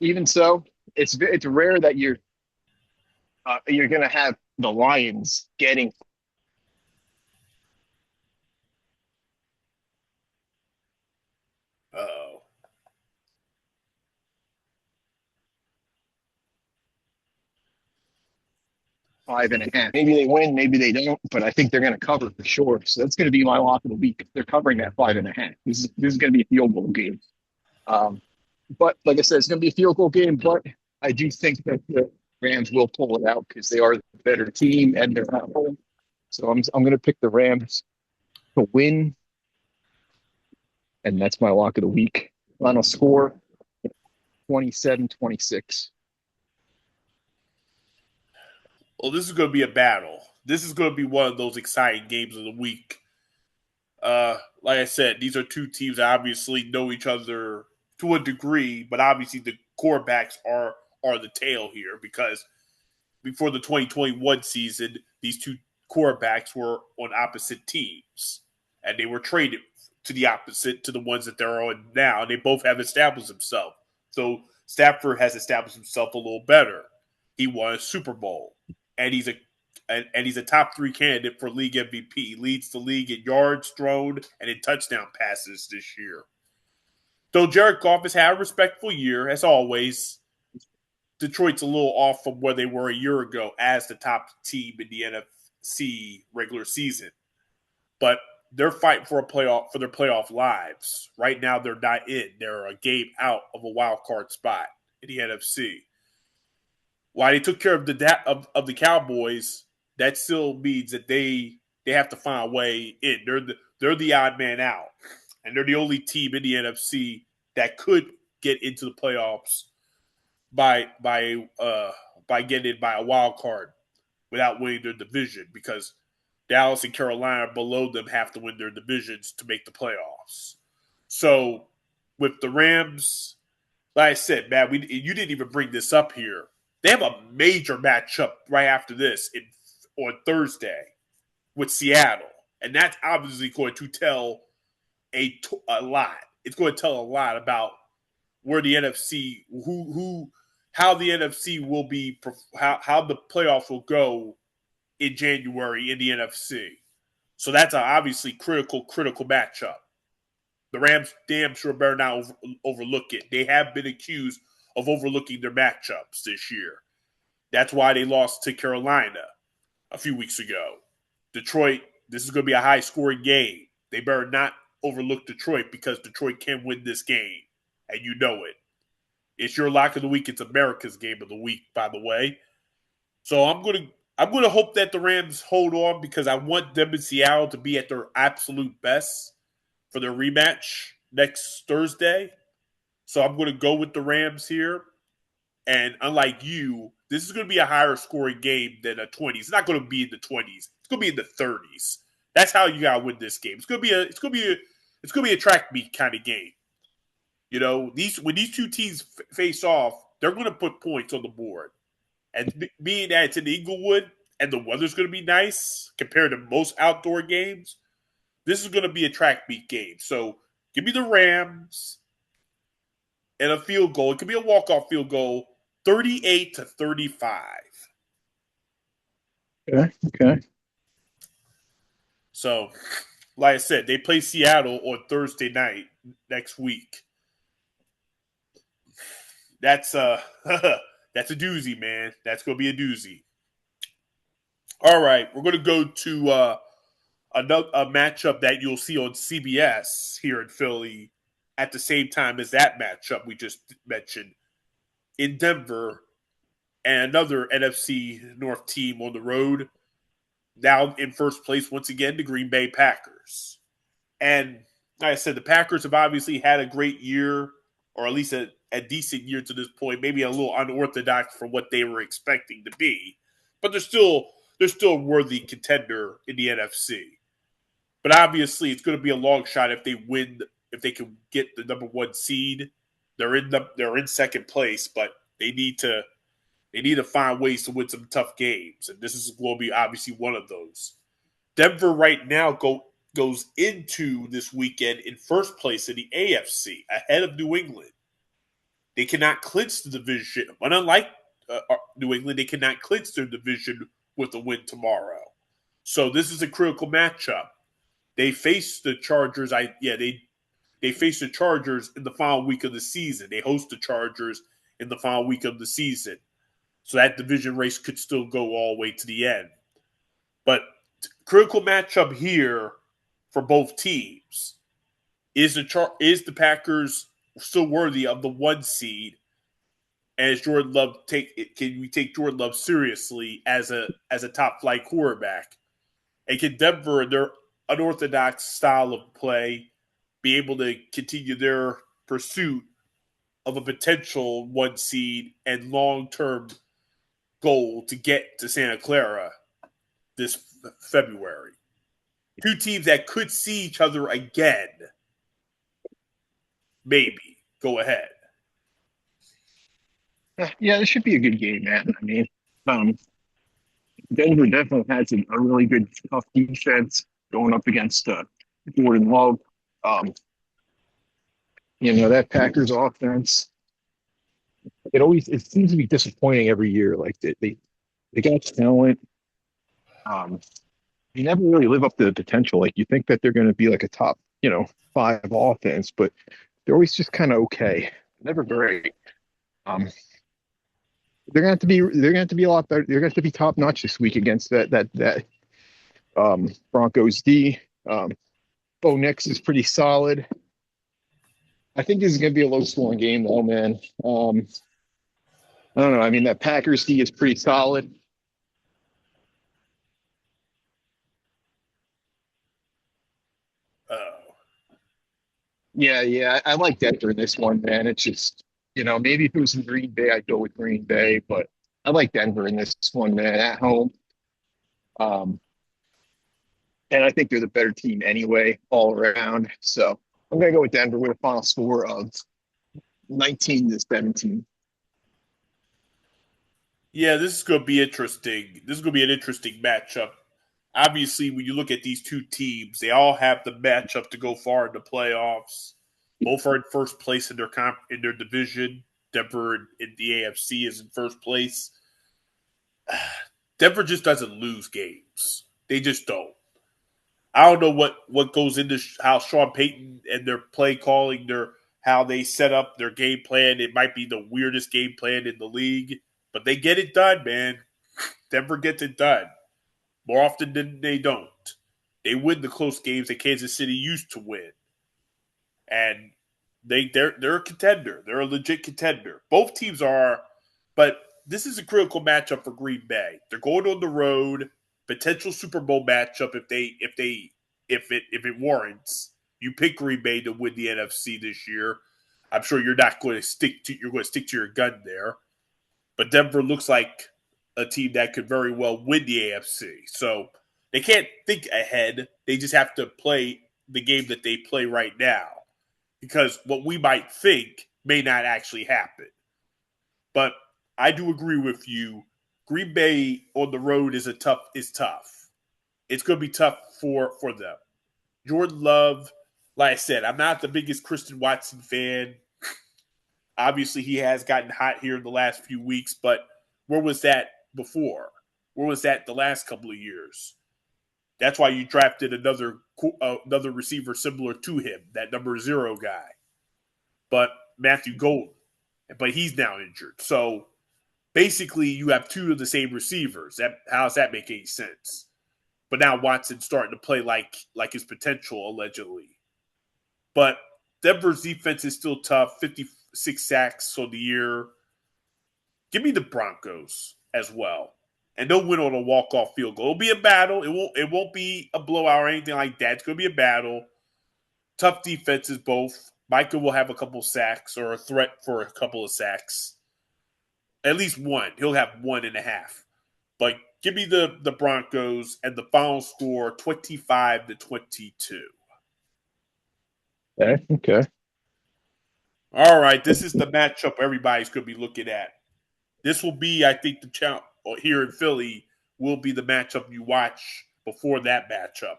Even so, it's rare that you're gonna have the Lions getting 5.5. Maybe they win, maybe they don't, but I think they're going to cover for sure. So that's going to be my lock of the week. They're covering that 5.5. This is going to be a field goal game. But like I said, it's going to be a field goal game. But I do think that the Rams will pull it out because they are the better team and they're at home. So I'm going to pick the Rams to win, and that's my lock of the week. Final score 27-26. Well, this is going to be a battle. This is going to be one of those exciting games of the week. Like I said, these are two teams that obviously know each other to a degree, but obviously the quarterbacks are the tail here because before the 2021 season, these two quarterbacks were on opposite teams, and they were traded to the ones that they're on now, and they both have established themselves. So Stafford has established himself a little better. He won a Super Bowl, and he's a top 3 candidate for league MVP. He leads the league in yards thrown and in touchdown passes this year. Though Jared Goff has had a respectful year, as always, Detroit's a little off from where they were a year ago as the top team in the NFC regular season. But they're fighting for their playoff lives. Right now, they're not in. They're a game out of a wild card spot in the NFC. While they took care of the Cowboys, that still means that they have to find a way in. They're the odd man out, and they're the only team in the NFC that could get into the playoffs by getting in by a wild card without winning their division, because Dallas and Carolina below them have to win their divisions to make the playoffs. So with the Rams, like I said, man, you didn't even bring this up here. They have a major matchup right after this on Thursday with Seattle, and that's obviously going to tell a lot. It's going to tell a lot about where the NFC, how the NFC will be, how the playoffs will go in January in the NFC. So that's an obviously critical matchup. The Rams damn sure better not overlook it. They have been accused of overlooking their matchups this year. That's why they lost to Carolina a few weeks ago. Detroit, this is going to be a high-scoring game. They better not overlook Detroit because Detroit can win this game, and you know it. It's your lock of the week. It's America's game of the week, by the way. So I'm gonna hope that the Rams hold on because I want them in Seattle to be at their absolute best for their rematch next Thursday. So I'm gonna go with the Rams here. And unlike you, this is gonna be a higher scoring game than a 20. It's not gonna be in the 20s. It's gonna be in the 30s. That's how you gotta win this game. It's gonna be a track meet kind of game. When these two teams face off, they're going to put points on the board. And being that it's in Inglewood and the weather's going to be nice compared to most outdoor games, this is going to be a track meet game. So give me the Rams and a field goal. It could be a walk-off field goal, 38-35. Okay. Okay. So, like I said, they play Seattle on Thursday night next week. That's that's a doozy, man. That's gonna be a doozy. All right, we're gonna go to another a matchup that you'll see on CBS here in Philly at the same time as that matchup we just mentioned in Denver, and another NFC North team on the road. Now in first place once again, the Green Bay Packers. And like I said, the Packers have obviously had a great year, or at least a decent year to this point. Maybe a little unorthodox for what they were expecting to be, but they're still a worthy contender in the NFC. But obviously, it's going to be a long shot if they win. If they can get the number one seed, they're in second place, but they need to find ways to win some tough games, and this is going to be obviously one of those. Denver right now goes into this weekend in first place in the AFC, ahead of New England. They cannot clinch the division, but unlike New England, they cannot clinch their division with a win tomorrow. So this is a critical matchup. They face the Chargers. They face the Chargers in the final week of the season. They host the Chargers in the final week of the season. So that division race could still go all the way to the end. But critical matchup here for both teams. Is the Packers still worthy of the one seed? And is Jordan Love can we take Jordan Love seriously as a top flight quarterback? And can Denver and their unorthodox style of play be able to continue their pursuit of a potential one seed and long term goal to get to Santa Clara this February? Two teams that could see each other again. Maybe. Go ahead. Yeah, this should be a good game, man. I mean, um, Denver definitely has a really good, tough defense going up against Jordan Love. Um, that Packers offense. It seems to be disappointing every year. Like they got talent. Um, they never really live up to the potential. Like you think that they're going to be like a top, five offense, but they're always just kind of okay. Never great. Um, they're going to be a lot better. They're going to be top notch this week against that Broncos D. Bo Nix is pretty solid. I think this is going to be a low scoring game though, man. I don't know. I mean, that Packers D is pretty solid. Oh. Yeah, yeah. I like Denver in this one, man. It's just, maybe if it was in Green Bay, I'd go with Green Bay, but I like Denver in this one, man, at home. Um, and I think they're the better team anyway, all around. So I'm gonna go with Denver with a final score of 19-17. Yeah, this is going to be interesting. This is going to be an interesting matchup. Obviously, when you look at these two teams, they all have the matchup to go far in the playoffs. Both are in first place in in their division. Denver in the AFC is in first place. Denver just doesn't lose games. They just don't. I don't know what goes into how Sean Payton and their play calling, their how they set up their game plan. It might be the weirdest game plan in the league, but they get it done, man. Denver gets it done more often than they don't. They win the close games that Kansas City used to win, and they're a contender. They're a legit contender. Both teams are, but this is a critical matchup for Green Bay. They're going on the road, potential Super Bowl matchup if it warrants. You pick Green Bay to win the NFC this year. I'm sure you're going to stick to your gun there. But Denver looks like a team that could very well win the AFC. So they can't think ahead. They just have to play the game that they play right now. Because what we might think may not actually happen. But I do agree with you. Green Bay on the road is tough. It's going to be tough for them. Jordan Love, like I said, I'm not the biggest Christian Watson fan. Obviously, he has gotten hot here in the last few weeks, but where was that before? Where was that the last couple of years? That's why you drafted another receiver similar to him, that number 0 guy. But Matthew Golden, but he's now injured. So basically, you have two of the same receivers. How does that make any sense? But now Watson's starting to play like his potential, allegedly. But Denver's defense is still tough. 56 sacks on the year. Give me the Broncos as well. And they'll win on a walk-off field goal. It'll be a battle. It won't be a blowout or anything like that. It's going to be a battle. Tough defenses both. Micah will have a couple sacks or a threat for a couple of sacks. At least one. He'll have 1.5. But give me the Broncos and the final score 25-22. Okay. All right. This is the matchup everybody's going to be looking at. This will be, I think, the champ here in Philly will be the matchup you watch before that matchup.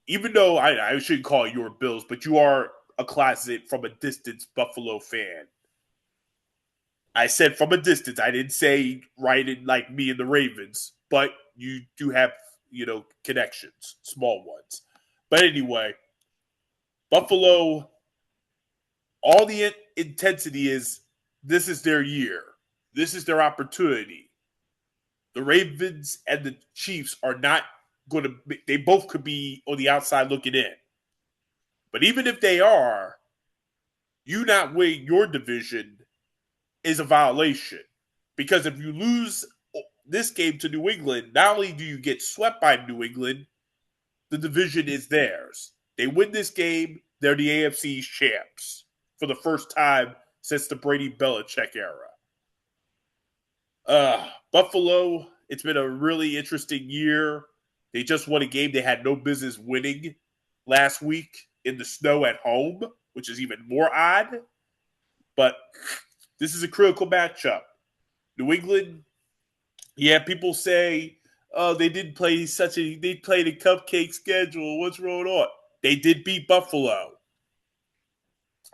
Even though I shouldn't call it your Bills, but you are a closet from a distance Buffalo fan. I said from a distance. I didn't say right in like me and the Ravens, but you do have, connections, small ones. But anyway, Buffalo, all the intensity is this is their year. This is their opportunity. The Ravens and the Chiefs are not going to – they both could be on the outside looking in. But even if they are, you not winning your division is a violation. Because if you lose this game to New England, not only do you get swept by New England, the division is theirs. They win this game, they're the AFC's champs for the first time since the Brady-Belichick era. Buffalo, it's been a really interesting year. They just won a game they had no business winning last week in the snow at home, which is even more odd. But this is a critical matchup. New England, people say, oh, they played a cupcake schedule. What's going on? They did beat Buffalo.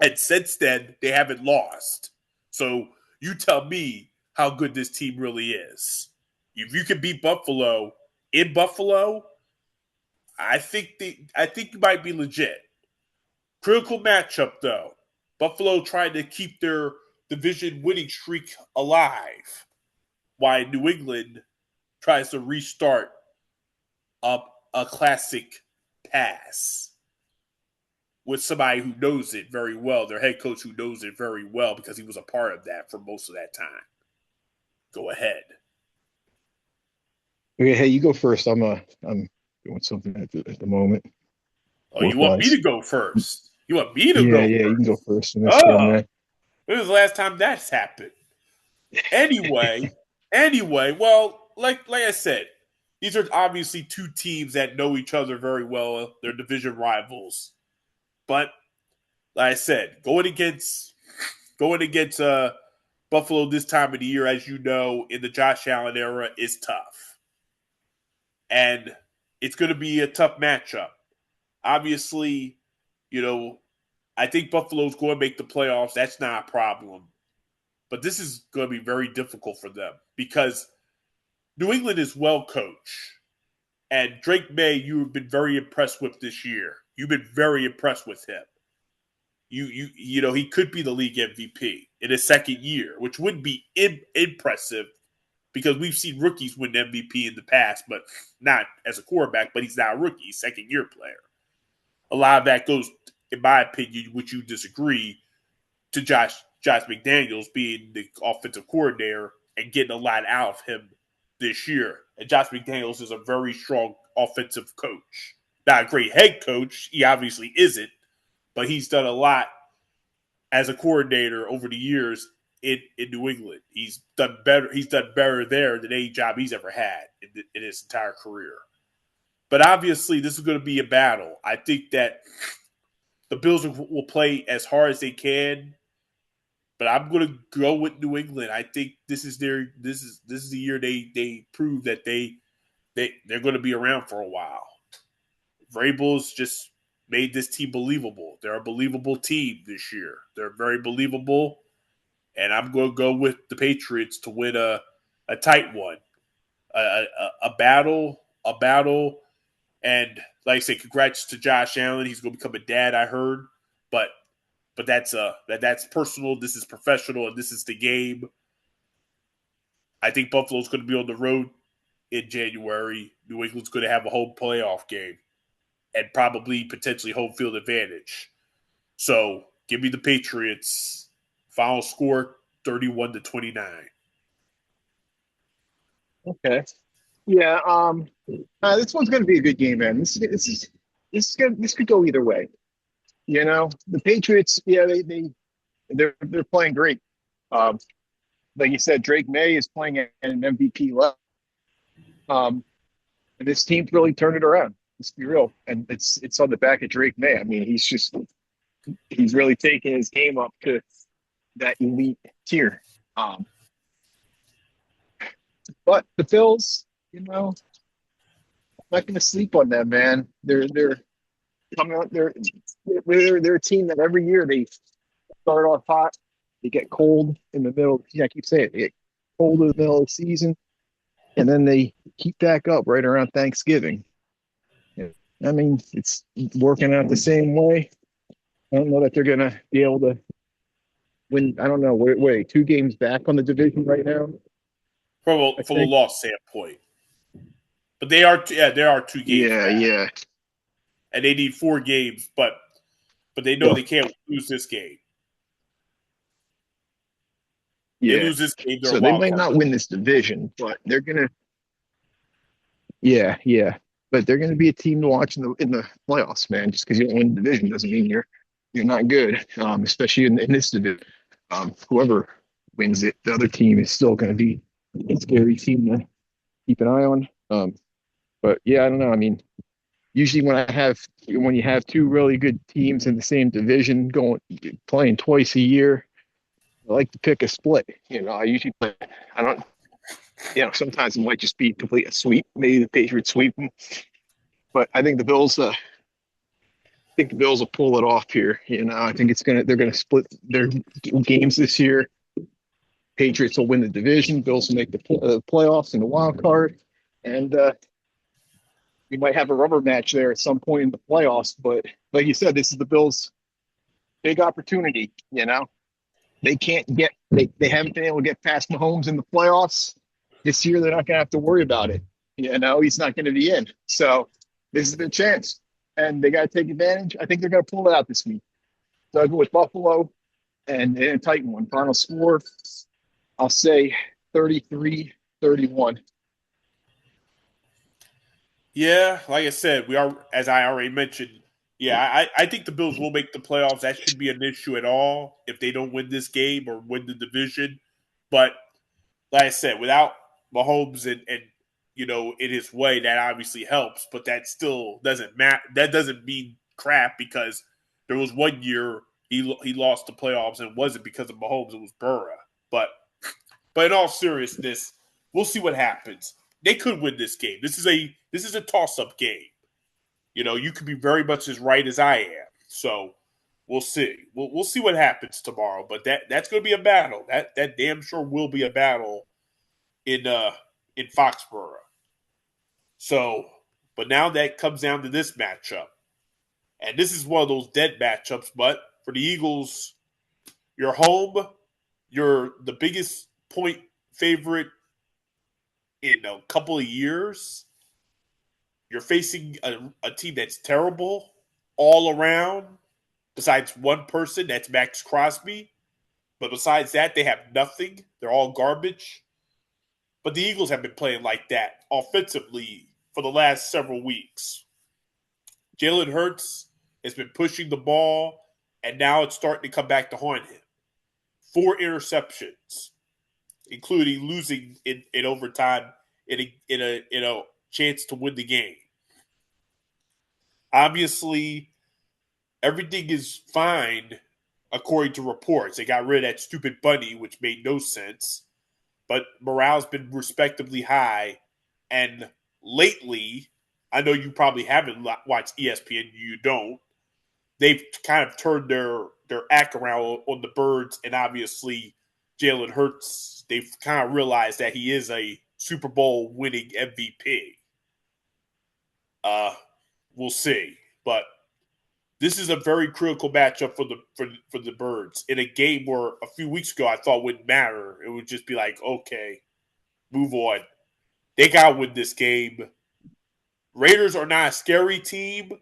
And since then, they haven't lost. So you tell me how good this team really is. If you can beat Buffalo in Buffalo, I think you might be legit. Critical matchup though. Buffalo trying to keep their division winning streak alive, while New England tries to restart a classic pass with somebody who knows it very well, their head coach who knows it very well because he was a part of that for most of that time. Go ahead. Okay, hey, you go first. I'm doing something at the moment. Oh, you want me to go first? You want me to go first? Yeah, you can go first in this one, man. When was the last time that's happened? Anyway, well, like I said, these are obviously two teams that know each other very well. They're division rivals. But like I said, going against Buffalo this time of the year, as you know, in the Josh Allen era, is tough. And it's going to be a tough matchup. Obviously, I think Buffalo's going to make the playoffs. That's not a problem. But this is going to be very difficult for them because New England is well coached. And Drake May, you've been very impressed with this year. You've been very impressed with him. He could be the league MVP in his second year, which would be impressive because we've seen rookies win MVP in the past, but not as a quarterback, but he's not a rookie, second-year player. A lot of that goes, in my opinion, which you disagree, to Josh McDaniels being the offensive coordinator and getting a lot out of him this year. And Josh McDaniels is a very strong offensive coach. Not a great head coach. He obviously isn't, but he's done a lot as a coordinator over the years in New England. He's done better there than any job he's ever had in his entire career. But obviously, this is going to be a battle. I think that the Bills will play as hard as they can, but I'm going to go with New England. I think this is the year they prove that they're going to be around for a while. Vrabel's just made this team believable. They're a believable team this year. They're very believable, and I'm going to go with the Patriots to win a tight one, a battle. And like I say, congrats to Josh Allen. He's going to become a dad. I heard, but that's personal. This is professional, and this is the game. I think Buffalo's going to be on the road in January. New England's going to have a home playoff game and probably potentially home field advantage. So give me the Patriots. Final score 31-29. Okay. Yeah. This one's going to be a good game, man. This could go either way. You know, the Patriots. Yeah, they're playing great. Um, like you said, Drake May is playing at an MVP level. And this team's really turned it around. Let's be real, and it's on the back of Drake May. I mean, he's really taking his game up to that elite tier. Um, but the Bills, I'm not going to sleep on them, man. They're coming out. They're a team that every year they start off hot, they get cold in the middle. Yeah, I keep saying it, they get cold in the middle of the season, and then they keep back up right around Thanksgiving. Yeah. I mean, it's working out the same way. I don't know that they're going to be able to win. I don't know. Wait, 2 games back on the division right now. From a loss standpoint, but there are 2 games Yeah, back, yeah, and they need 4 games, but they know they can't lose this game. They yeah. lose this game, they're a So they wild might card. not win this division, but they're gonna. Yeah, yeah. But they're gonna be a team to watch in the playoffs, man. Just because you don't win the division doesn't mean you're not good. Especially in this division. Whoever wins it, the other team is still gonna be a scary team to keep an eye on. But yeah, I don't know. I mean, usually when you have 2 really good teams in the same division going playing twice a year, I like to pick a split. I usually play. I don't. Sometimes it might just be complete a sweep. Maybe the Patriots sweep them, but I think the Bills. I think the Bills will pull it off here. I think they're gonna split their games this year. Patriots will win the division. Bills will make the playoffs and the wild card, and we might have a rubber match there at some point in the playoffs. But like you said, this is the Bills' big opportunity. They haven't been able to get past Mahomes in the playoffs this year. They're not going to have to worry about it. He's not going to be in. So this is their chance, and they got to take advantage. I think they're going to pull it out this week. So I go with Buffalo and a tight one. Final score, I'll say 33-31. Yeah, like I said, we are, as I already mentioned. Yeah, I think the Bills will make the playoffs. That shouldn't be an issue at all if they don't win this game or win the division. But like I said, without Mahomes and in his way, that obviously helps. But that still doesn't matter. That doesn't mean crap because there was one year he lost the playoffs and it wasn't because of Mahomes. It was Burrow. But in all seriousness, we'll see what happens. They could win this game. This is a toss up game. You could be very much as right as I am. So we'll see. We'll see what happens tomorrow. But that's going to be a battle. That damn sure will be a battle in Foxborough. So, but now that comes down to this matchup, and this is one of those dead matchups. But for the Eagles, you're home. You're the biggest point favorite in a couple of years. You're facing a team that's terrible all around, besides one person, that's Max Crosby. But besides that, they have nothing. They're all garbage. But the Eagles have been playing like that offensively for the last several weeks. Jalen Hurts has been pushing the ball, and now it's starting to come back to haunt him. 4 interceptions, including losing in overtime in a chance to win the game. Obviously, everything is fine according to reports. They got rid of that stupid bunny, which made no sense. But morale's been respectably high. And lately, I know you probably haven't watched ESPN. You don't. They've kind of turned their act around on the Birds, and obviously Jalen Hurts. They've kind of realized that he is a Super Bowl winning MVP. Uh, we'll see, but this is a very critical matchup for the Birds in a game where a few weeks ago I thought wouldn't matter. It would just be like, okay, move on. They got to win this game. Raiders are not a scary team,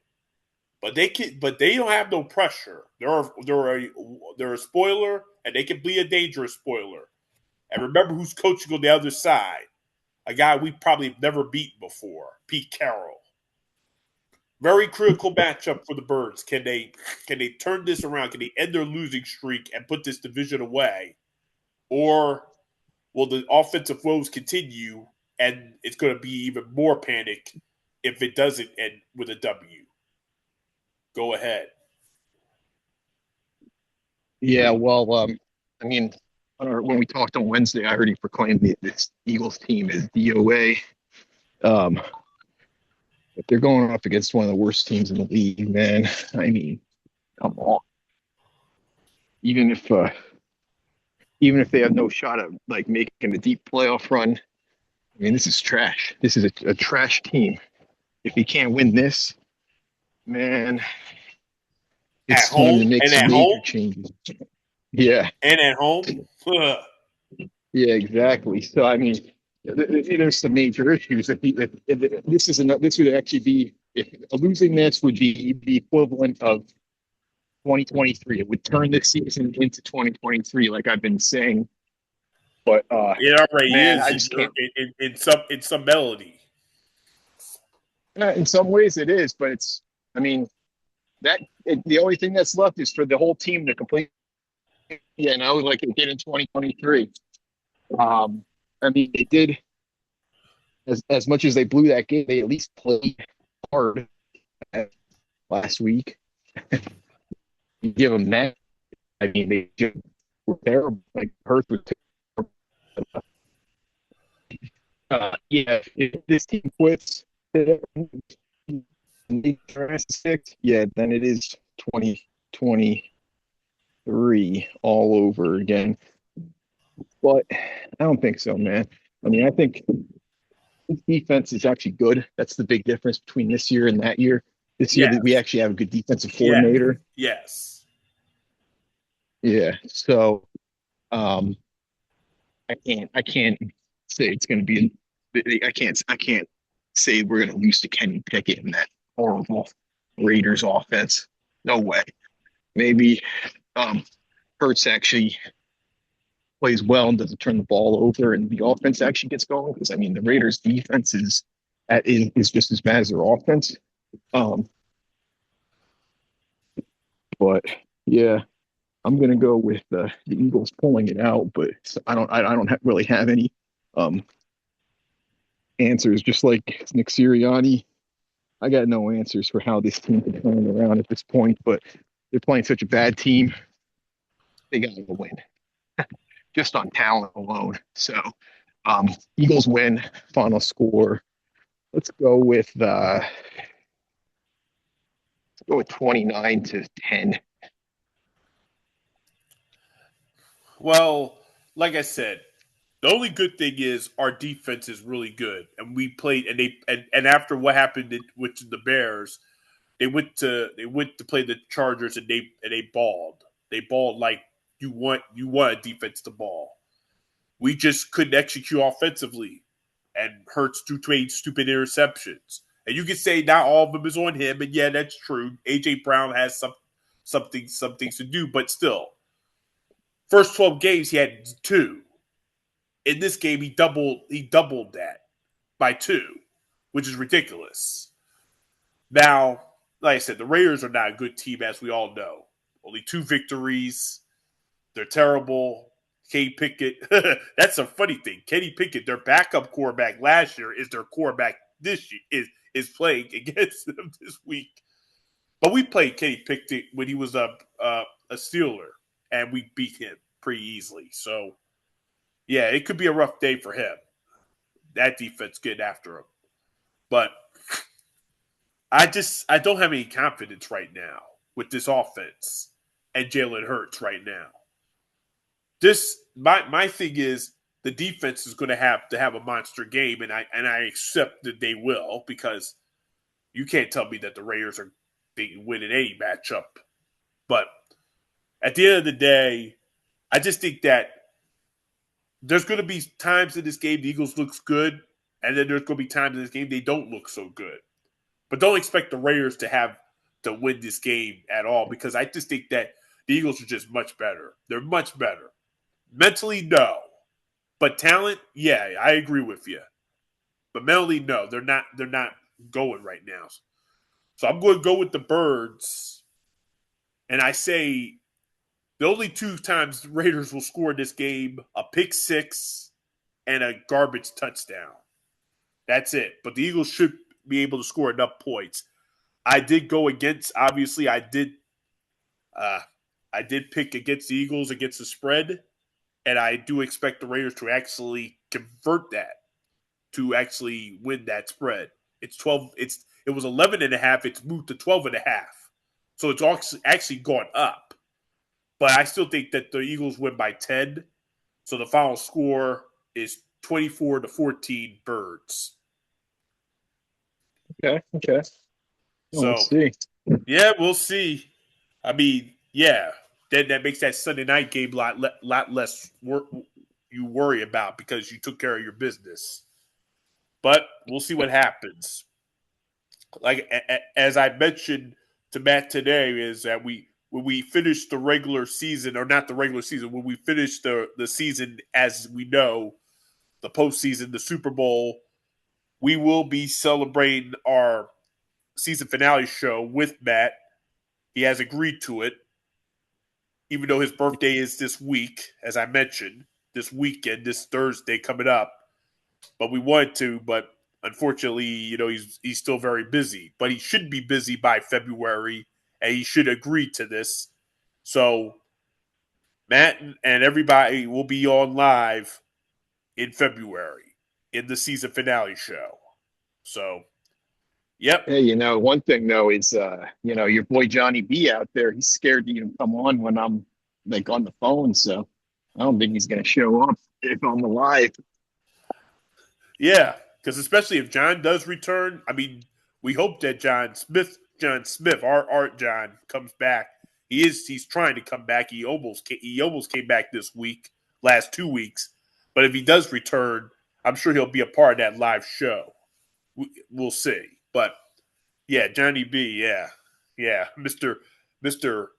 but they don't have no pressure. They're a spoiler, and they can be a dangerous spoiler. And remember who's coaching on the other side? A guy we probably have never beaten before, Pete Carroll. Very critical matchup for the Birds. Can they turn this around? Can they end their losing streak and put this division away? Or will the offensive woes continue and it's going to be even more panic if it doesn't end with a W? Go ahead. Yeah, well, I mean, when we talked on Wednesday, I already proclaimed this Eagles team is DOA. But they're going up against one of the worst teams in the league, man. I mean, come on. Even if they have no shot at like making a deep playoff run, I mean, this is trash. This is a trash team. If you can't win this, man, it's time to make some major changes. Yeah. And at home. Yeah, exactly. So I mean, there's some major issues. This would actually be if losing this would be the equivalent of 2023. It would turn this season into 2023, like I've been saying. But it already man, is I just can't. in some melody. In some ways, it is, but it's. I mean, the only thing that's left is for the whole team to complete. Like it did in 2023. I mean, they did as much as they blew that game. They at least played hard last week. You give them that. I mean, they just were terrible. Like Hurts was terrible. Yeah, if this team quits, yeah, then it is 2023 all over again. But I don't think so, man. I mean, I think defense is actually good. That's the big difference between this year and that year. This year, we actually have a good defensive coordinator. Yes. Yeah. So, I can't say it's going to be. I can't say we're going to lose to Kenny Pickett in that horrible Raiders offense. No way. Maybe Hurts actually plays well and doesn't turn the ball over, and the offense actually gets going. Because I mean, the Raiders' defense is just as bad as their offense. But yeah, I'm gonna go with the Eagles pulling it out. But I don't really have any answers. Just like Nick Sirianni, I got no answers for how this team is turning around at this point. But they're playing such a bad team, they got to win. Just on talent alone. So Eagles win. Final score. Let's go with 29-10. Well, like I said, the only good thing is our defense is really good, and we played. And after what happened with the Bears, they went to play the Chargers, and they balled. They balled like you want a defense to ball. We just couldn't execute offensively, and Hurts threw stupid interceptions. And you can say not all of them is on him, and yeah, that's true. AJ Brown has some things to do, but still, first 12 games he had 2. In this game, he doubled that by 2, which is ridiculous. Now, like I said, the Raiders are not a good team, as we all know. Only 2 victories. They're terrible. Kenny Pickett. That's a funny thing. Kenny Pickett, their backup quarterback last year, is their quarterback this year, is playing against them this week. But we played Kenny Pickett when he was a Steeler, and we beat him pretty easily. So yeah, it could be a rough day for him. That defense getting after him, but I don't have any confidence right now with this offense and Jalen Hurts right now. This my thing is the defense is going to have a monster game, and I accept that they will because you can't tell me that the Raiders are winning any matchup. But at the end of the day, I just think that there's going to be times in this game the Eagles looks good, and then there's going to be times in this game they don't look so good. But don't expect the Raiders to win this game at all because I just think that the Eagles are just much better. They're much better. Mentally, no. But talent, yeah, I agree with you. But mentally, no. They're not going right now. So I'm going to go with the Birds. And I say the only two times the Raiders will score in this game, a pick six and a garbage touchdown. That's it. But the Eagles should be able to score enough points. I did go against. Obviously, Uh, I did pick against the Eagles against the spread, and I do expect the Raiders to actually convert that to actually win that spread. It's 12. It was 11 and a half. It's moved to 12 and a half. So it's actually gone up. But I still think that the Eagles win by 10. So the final score is 24-14 Birds. Okay. Okay. Well, let's So see. yeah, we'll see. I mean, yeah, that makes that Sunday night game a lot less you worry about because you took care of your business. But we'll see what happens. Like as I mentioned to Matt today, is that when we finish the regular season, or not the regular season, when we finish the season as we know, the postseason, the Super Bowl, we will be celebrating our season finale show with Matt. He has agreed to it, even though his birthday is this week, as I mentioned, this weekend, this Thursday coming up. But we wanted to, but unfortunately, he's still very busy. But he should be busy by February, and he should agree to this. So Matt and everybody will be on live in February in the season finale show. So, yep. Hey, one thing though is, your boy Johnny B out there. He's scared to even come on when I'm like on the phone. So I don't think he's gonna show up if I'm alive. Yeah, because especially if John does return, I mean, we hope that John Smith, our Art John, comes back. He's trying to come back. He almost came back this week, last 2 weeks. But if he does return, I'm sure he'll be a part of that live show. We'll see. But yeah, Johnny B, yeah, Mister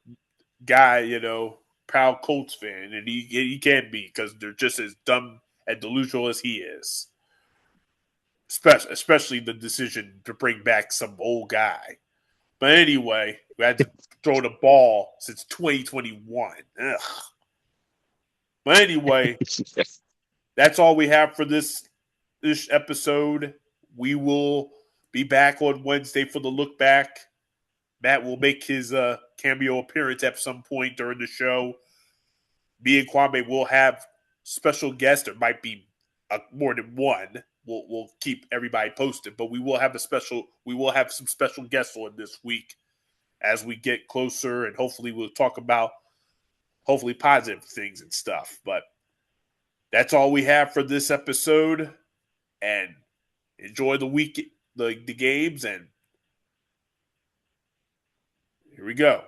Guy, proud Colts fan, and he can be because they're just as dumb and delusional as he is. Especially the decision to bring back some old guy. But anyway, we had to throw the ball since 2021. Ugh. But anyway, that's all we have for this episode. We will be back on Wednesday for the look back. Matt will make his cameo appearance at some point during the show. Me and Kwame will have special guests. There might be more than one. We'll keep everybody posted, but we will have some special guests on this week as we get closer, and hopefully we'll talk about hopefully positive things and stuff. But that's all we have for this episode, and enjoy the week, the games, and here we go.